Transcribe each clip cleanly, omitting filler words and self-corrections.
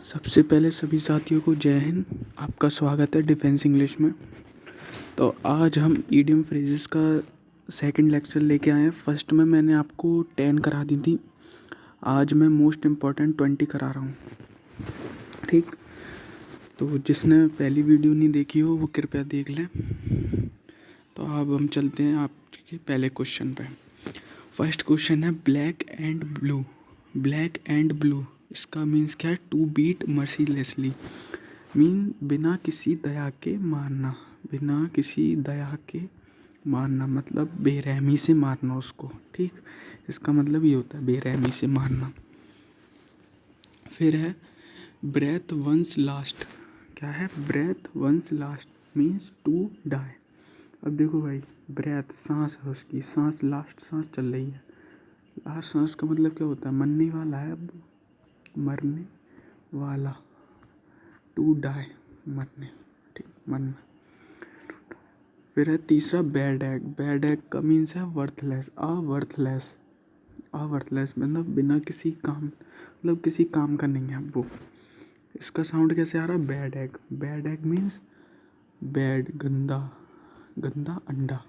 सबसे पहले सभी साथियों को जय हिंद। आपका स्वागत है डिफेंस इंग्लिश में। तो आज हम ईडियम फ्रेजेस का सेकंड लेक्चर लेके आए हैं। फर्स्ट में मैंने आपको 10 करा दी थी, आज मैं मोस्ट इम्पॉर्टेंट 20 करा रहा हूँ। ठीक, तो जिसने पहली वीडियो नहीं देखी हो वो कृपया देख लें। तो अब हम चलते हैं आपके पहले क्वेश्चन पे। फर्स्ट क्वेश्चन है black and blue. Black and blue इसका मीन्स क्या है? टू बीट मर्सीलेसली, मीन बिना किसी दया के मारना। बिना किसी दया के मारना मतलब बेरहमी से मारना उसको। ठीक, इसका मतलब ये होता है बेरहमी से मारना। फिर है ब्रेथ वंस लास्ट। क्या है? Breath one's last means to die. अब देखो भाई, ब्रेथ सांस है उसकी, सांस लास्ट सांस चल रही है। लास्ट सांस का मतलब क्या होता है? मरने वाला है, अब मरने वाला। टू डाई मरने, ठीक, मरना। फिर है तीसरा बैड एग। बैड एग का मीन्स है वर्थलेस, अवर्थलेस। अवर्थलेस मतलब बिना किसी काम, मतलब किसी काम का नहीं है वो। इसका साउंड कैसे आ रहा है? Bad egg. Bad egg means bad, गंदा, गंदा अंडा।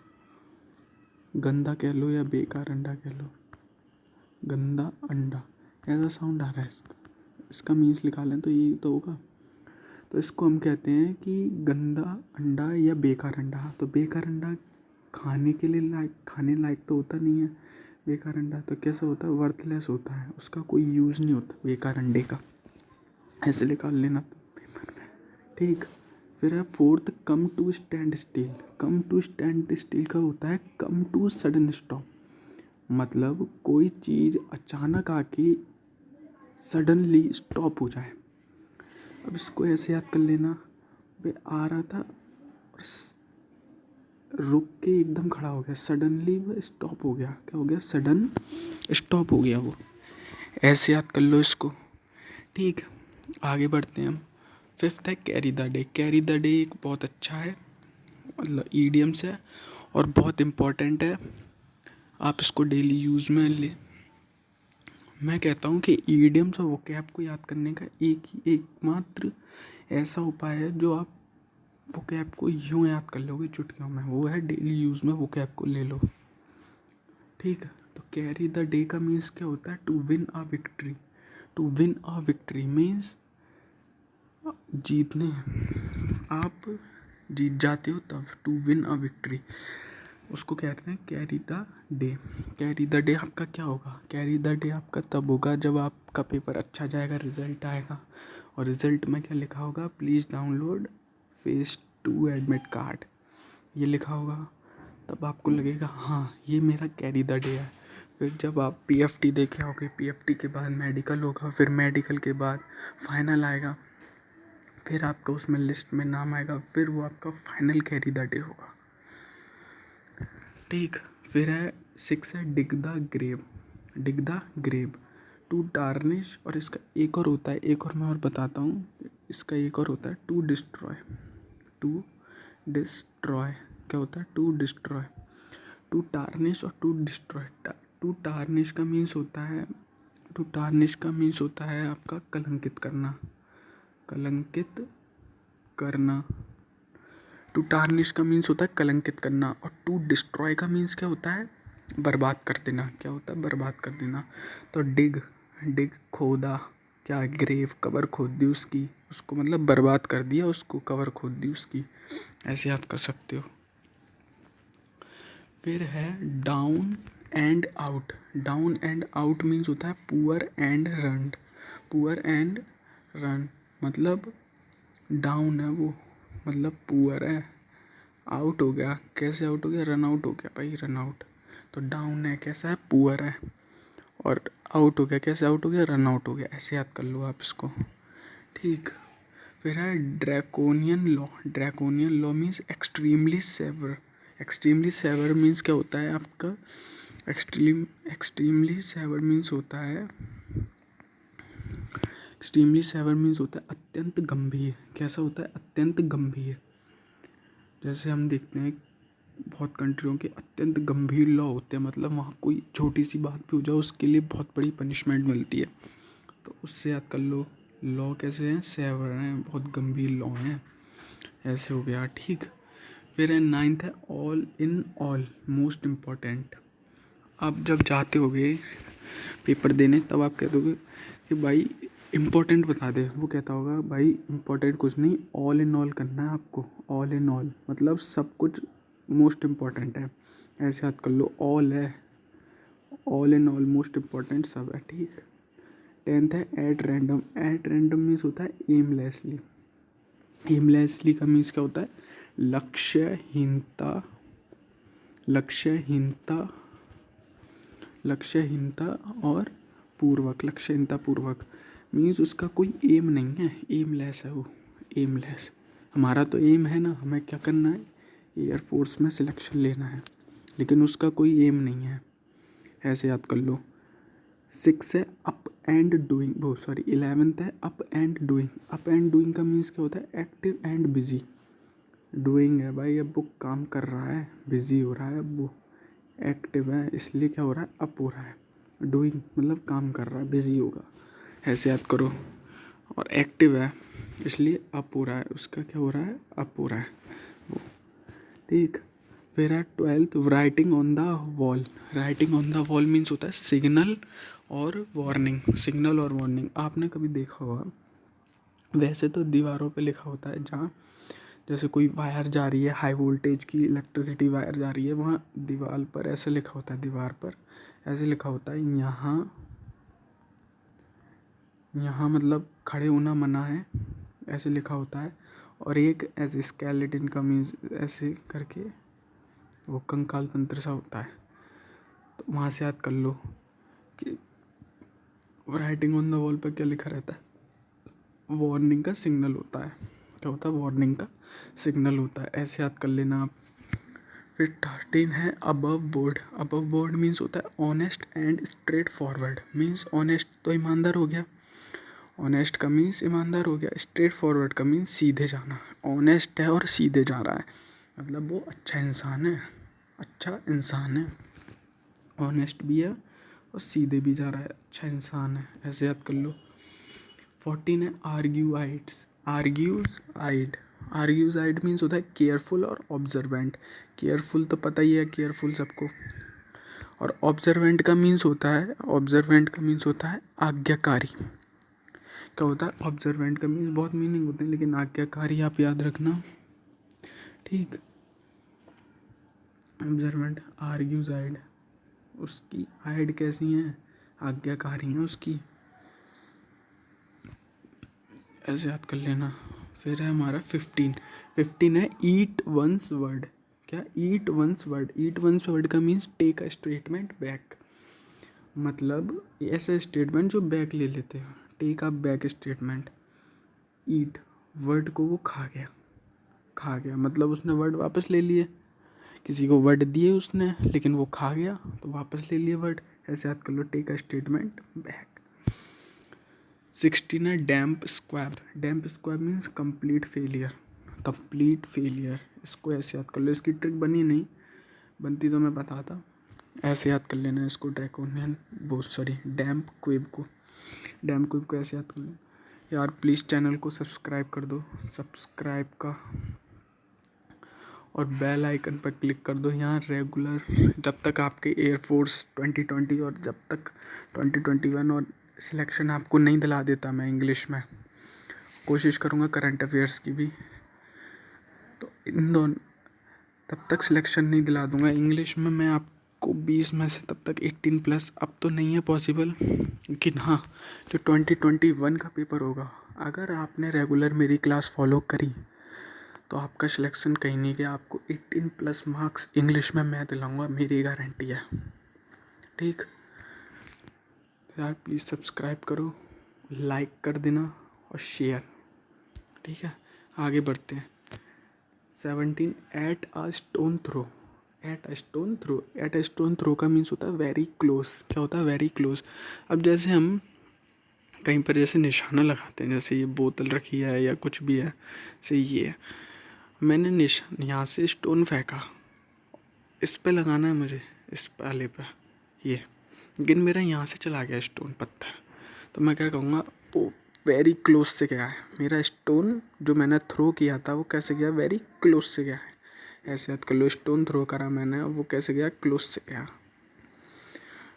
गंदा कह लो या बेकार अंडा कह लो, गंदा अंडा, ऐसा साउंड आ रहा है इसका। इसका मीन्स निकालें तो ये तो होगा। तो इसको हम कहते हैं कि गंदा अंडा या बेकार अंडा। तो बेकार अंडा खाने के लिए लायक, खाने लायक तो होता नहीं है बेकार अंडा। तो कैसा होता है? वर्थलेस होता है, उसका कोई यूज़ नहीं होता बेकार अंडे का। ऐसे निकाल लेना, ठीक। फिर है fourth come to stand still. Come to stand still का होता है कम टू सडन स्टॉप, मतलब कोई चीज़ अचानक आके सडनली स्टॉप हो जाए। अब इसको ऐसे याद कर लेना, वे आ रहा था और रुक के एकदम खड़ा हो गया, सडनली वो स्टॉप हो गया। क्या हो गया? सडन स्टॉप हो गया वो। ऐसे याद कर लो इसको, ठीक। आगे बढ़ते हैं हम। फिफ्थ है carry the day. Carry the day एक बहुत अच्छा है, मतलब ईडियम्स है और बहुत इम्पोर्टेंट है। आप इसको डेली यूज़ में ले। मैं कहता हूँ कि ईडियम्स और वोकैब को याद करने का एकमात्र ऐसा उपाय है जो आप वोकैब को यूँ याद कर लोगे चुटकियों में, वो है डेली यूज़ में वोकैब को ले लो, ठीक है। तो कैरी द डे का मीन्स क्या होता है? To win a victory. To win a victory means जीतने, आप जीत जाते हो तब। टू विन अ विक्ट्री उसको कहते हैं carry the day. Carry the day आपका क्या होगा? कैरी द डे आपका तब होगा जब आपका पेपर अच्छा जाएगा, रिजल्ट आएगा और रिजल्ट में क्या लिखा होगा? Please download face 2 admit card, ये लिखा होगा। तब आपको लगेगा हाँ ये मेरा कैरी द डे है। फिर जब आप पीएफटी देखे होगे, पीएफटी के बाद मेडिकल होगा, फिर मेडिकल के बाद फाइनल आएगा, फिर आपका उसमें लिस्ट में नाम आएगा, फिर वो आपका फाइनल कैरी द डे होगा, ठीक। फिर है 6 है dig the grave. Dig the grave to tarnish, और इसका एक और होता है, एक और मैं और बताता हूँ। इसका एक और होता है टू डिस्ट्रॉय। टू डिस्ट्रॉय क्या होता है? To destroy. टू टार्निश और टू डिस्ट्रॉय। टू टार्निश का मीन्स होता है, टू टार्निश का मीन्स होता है आपका कलंकित करना। कलंकित करना। टू टार्निश का मीन्स होता है कलंकित करना, और टू डिस्ट्रॉय का मीन्स क्या होता है? बर्बाद कर देना। क्या होता है? बर्बाद कर देना। तो डिग, डिग खोदा, क्या? ग्रेव, कबर खोद दी उसकी, उसको मतलब बर्बाद कर दिया उसको, कबर खोद दी उसकी, ऐसे याद कर सकते हो। फिर है down and out. Down and out means होता है poor and run. Poor and run मतलब डाउन है वो, मतलब पुअर है, आउट हो गया। कैसे आउट हो गया? रन आउट हो गया भाई, रन आउट। तो डाउन है, कैसा है? पुअर है, और आउट हो गया, कैसे आउट हो गया? रन आउट हो गया। ऐसे याद कर लो आप इसको, ठीक। फिर है draconian law. Draconian law means extremely severe. Extremely severe means क्या होता है आपका? एक्सट्रीमली सेवर मीन्स होता है, एक्सट्रीमली सेवर मीन्स होता है अत्यंत गंभीर। कैसा होता है? अत्यंत गंभीर। जैसे हम देखते हैं बहुत कंट्रियों के अत्यंत गंभीर लॉ होते हैं, मतलब वहाँ कोई छोटी सी बात भी हो जाए उसके लिए बहुत बड़ी पनिशमेंट मिलती है। तो उससे याद कर लो लॉ कैसे हैं, सेवर हैं, बहुत गंभीर लॉ हैं, ऐसे हो गया। ठीक, फिर है 9th है all in all, most important. आप जब जाते होगे पेपर देने तब आप कह दोगे कि भाई इम्पोर्टेंट बता दे, वो कहता होगा भाई इम्पोर्टेंट कुछ नहीं, ऑल इन ऑल करना है आपको। ऑल इन ऑल मतलब सब कुछ मोस्ट इम्पॉर्टेंट है, ऐसे याद कर लो। ऑल है, all in all most important सब है। ठीक, 10th है at random. At random means होता है एमलेसली। एमलेसली का मीन्स क्या होता है, लक्ष्यहीनता, लक्ष्यहीनता, लक्ष्यहीनता और पूर्वक। लक्ष्यहीनता पूर्वक मीन्स उसका कोई एम नहीं है, एमलेस है वो, एमलेस। हमारा तो एम है ना, हमें क्या करना है, एयरफोर्स में सिलेक्शन लेना है, लेकिन उसका कोई एम नहीं है, ऐसे याद कर लो। 6 है अप एंड डूइंग, वो सॉरी 11th है up and doing. Up and doing का मीन्स क्या होता है, एक्टिव एंड बिजी। डूइंग है भाई, अब वो काम कर रहा है, बिजी हो रहा है, अब वो एक्टिव है इसलिए क्या हो रहा है, अप हो रहा है। डूइंग मतलब काम कर रहा है, बिजी होगा, ऐसे याद करो। और एक्टिव है इसलिए अप हो रहा है, उसका क्या हो रहा है, अप हो रहा है वो। ठीक, फिर है 12th writing on the wall. Writing on the wall means होता है सिग्नल और वार्निंग। सिग्नल और वार्निंग आपने कभी देखा होगा, वैसे तो दीवारों पे लिखा होता है, जहाँ जैसे कोई वायर जा रही है, हाई वोल्टेज की इलेक्ट्रिसिटी वायर जा रही है, वहाँ दीवार पर ऐसे लिखा होता है, दीवार पर ऐसे लिखा होता है, यहाँ यहाँ मतलब खड़े होना मना है, ऐसे लिखा होता है। और एक ऐसे स्केलेटन का मीन्स ऐसे करके वो कंकाल तंत्र सा होता है, तो वहाँ से याद कर लो कि राइटिंग ऑन द वॉल पर क्या लिखा रहता है, वार्निंग का सिग्नल होता है। क्या होता है, वार्निंग का सिग्नल होता है, ऐसे याद कर लेना आप। फिर 13 है above board. Above board means होता है honest and straight forward. Means honest तो ईमानदार हो गया, ऑनेस्ट का मीन्स ईमानदार हो गया, स्ट्रेट फॉरवर्ड का मीन्स सीधे जाना। ऑनेस्ट है और सीधे जा रहा है, मतलब वो अच्छा इंसान है, अच्छा इंसान है, ऑनेस्ट भी है और सीधे भी जा रहा है, अच्छा इंसान है, ऐसे याद कर लो। 14 है आर्ग्यूआइड्स। आर्ग्यूज आइड, आर्ग्यूज आइड मीन्स होता है केयरफुल और ऑब्जर्वेंट। केयरफुल तो पता ही है, केयरफुल सबको। और ऑब्जर्वेंट का मीन्स होता है, ऑब्जर्वेंट का मीन्स होता है आज्ञाकारी। क्या होता है, ऑब्जर्वेंट का मीन्स बहुत मीनिंग होते हैं, लेकिन आज्ञाकारी आप याद रखना। ठीक, ऑब्जर्वेंट आर्ग्यूज आइड, उसकी आइड कैसी हैं, आज्ञाकारी हैं उसकी, ऐसे याद कर लेना। फिर है हमारा 15 है ईट वंस वर्ड। क्या, eat one's word. Eat one's word का means take a statement back, मतलब ऐसा स्टेटमेंट जो बैक ले लेते हैं, take a back statement. Eat word को वो खा गया, खा गया मतलब उसने वर्ड वापस ले लिए, किसी को वर्ड दिए उसने लेकिन वो खा गया तो वापस ले लिए वर्ड, ऐसे याद कर लो, टेक अ स्टेटमेंट बैक। 16 है damp squib. Damp squib means complete failure, complete failure, इसको ऐसे याद कर लो, इसकी ट्रिक बनी नहीं, बनती तो मैं बताता, ऐसे याद कर लेना इसको, ड्रैकोनियन वो सॉरी डैम्प क्विब को, डैम्प क्विब को ऐसे याद कर लो। यार प्लीज़ चैनल को सब्सक्राइब कर दो, सब्सक्राइब का और बेल आइकन पर क्लिक कर दो। यहाँ रेगुलर जब तक आपके एयरफोर्स 2020 और जब तक 2021 और सिलेक्शन आपको नहीं दिला देता, मैं इंग्लिश में कोशिश करूँगा, करंट अफेयर्स की भी, तो इन दोनों तब तक सिलेक्शन नहीं दिला दूँगा। इंग्लिश में मैं आपको 20 में से तब तक 18+, अब तो नहीं है पॉसिबल, लेकिन हाँ जो 2021 का पेपर होगा, अगर आपने रेगुलर मेरी क्लास फॉलो करी तो आपका सिलेक्शन कहीं नहीं गया, आपको 18+ मार्क्स इंग्लिश में मैं दिलाऊंगा, मेरी गारंटी है। ठीक, यार प्लीज़ सब्सक्राइब करो, लाइक कर देना और शेयर। ठीक है, आगे बढ़ते हैं। 17 at a stone throw. At a stone throw, at a stone throw का मीन्स होता है वेरी क्लोज। क्या होता है, वेरी क्लोज। अब जैसे हम कहीं पर जैसे निशाना लगाते हैं, जैसे ये बोतल रखी है या कुछ भी है, जैसे ये मैंने यहाँ से स्टोन फेंका, इस पे लगाना है मुझे, इस पाले पे ये, लेकिन मेरा यहाँ से चला गया स्टोन, पत्थर, तो मैं क्या कहूँगा, ओ वेरी क्लोज से गया है। मेरा स्टोन जो मैंने थ्रो किया था वो कैसे गया, वेरी क्लोज से गया है। ऐसे याद कर लो, स्टोन थ्रो करा मैंने, वो कैसे गया, क्लोज से गया।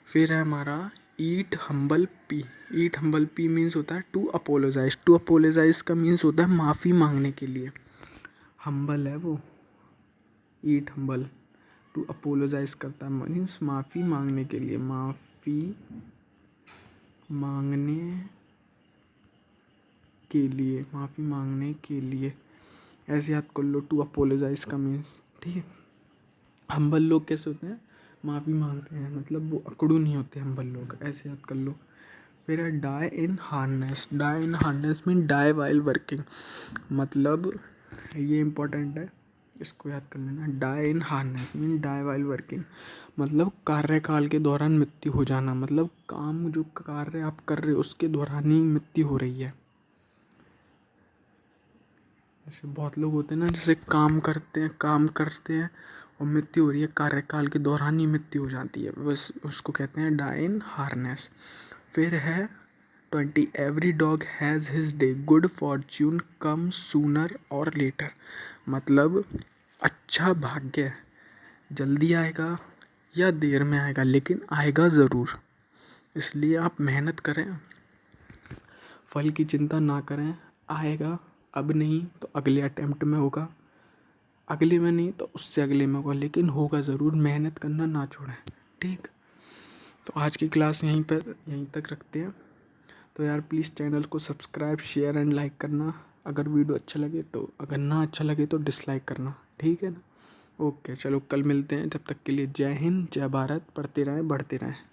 फिर है हमारा ईट हम्बल पी। ईट हम्बल पी मीन्स होता है टू अपोलोजाइज। टू अपोलोजाइज का मीन्स होता है माफ़ी मांगने के लिए। हम्बल है वो, ईट हम्बल, टू अपोलोजाइज करता है मीन्स माफ़ी मांगने के लिए, माफ़ी मांगने के लिए, माफ़ी मांगने के लिए। ऐसे याद कर लो, टू अपोलोजाइज का मीन्स, ठीक है। हम्बल लोग कैसे होते हैं, माफ़ी मांगते हैं, मतलब वो अकड़ू नहीं होते हम्बल लोग, ऐसे याद कर लो। फिर है die in harness. Die in harness mean die while working, मतलब ये इम्पोर्टेंट है, इसको याद कर लेना। Die in harness mean die while working, मतलब कार्यकाल के दौरान मृत्यु हो जाना, मतलब काम जो कार्य आप कर रहे हो उसके दौरान ही मृत्यु हो रही है। जैसे बहुत लोग होते हैं ना, जैसे काम करते हैं और मृत्यु हो रही है, कार्यकाल के दौरान ही मृत्यु हो जाती है, बस उसको कहते हैं डाई इन हार्नेस। फिर है 20, every dog has his day, good Fortune come sooner और लेटर, मतलब अच्छा भाग्य जल्दी आएगा या देर में आएगा, लेकिन आएगा ज़रूर। इसलिए आप मेहनत करें, फल की चिंता ना करें, आएगा, अब नहीं तो अगले अटेम्प्ट में होगा, अगले में नहीं तो उससे अगले में होगा, लेकिन होगा ज़रूर, मेहनत करना ना छोड़ें, ठीक। तो आज की क्लास यहीं तक रखते हैं। तो यार प्लीज़ चैनल को सब्सक्राइब, शेयर एंड लाइक करना अगर वीडियो अच्छा लगे तो, अगर ना अच्छा लगे तो डिसलाइक करना, ठीक है ना। ओके चलो, कल मिलते हैं, जब तक के लिए जय हिंद, जय भारत, पढ़ते रहें, बढ़ते रहें।